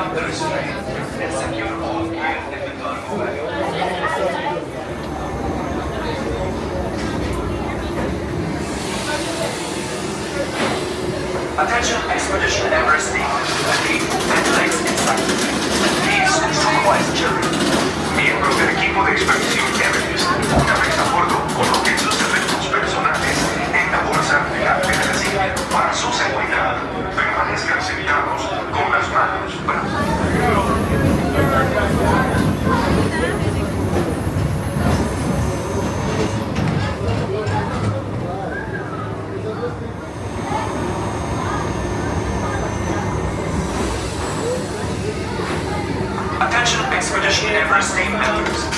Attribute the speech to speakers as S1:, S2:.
S1: down the restraint and secure all gear and cargo bag. Attention Expedition Everest team, aquí and legs inside. Please, supervise children. Miembros del equipo de expedición Everest, una vez a bordo, coloquen sus efectos personales en la bolsa delante de la silla para su seguridad. Permanezcan sentados con las manos brazos. Attention Expedition Everest team members.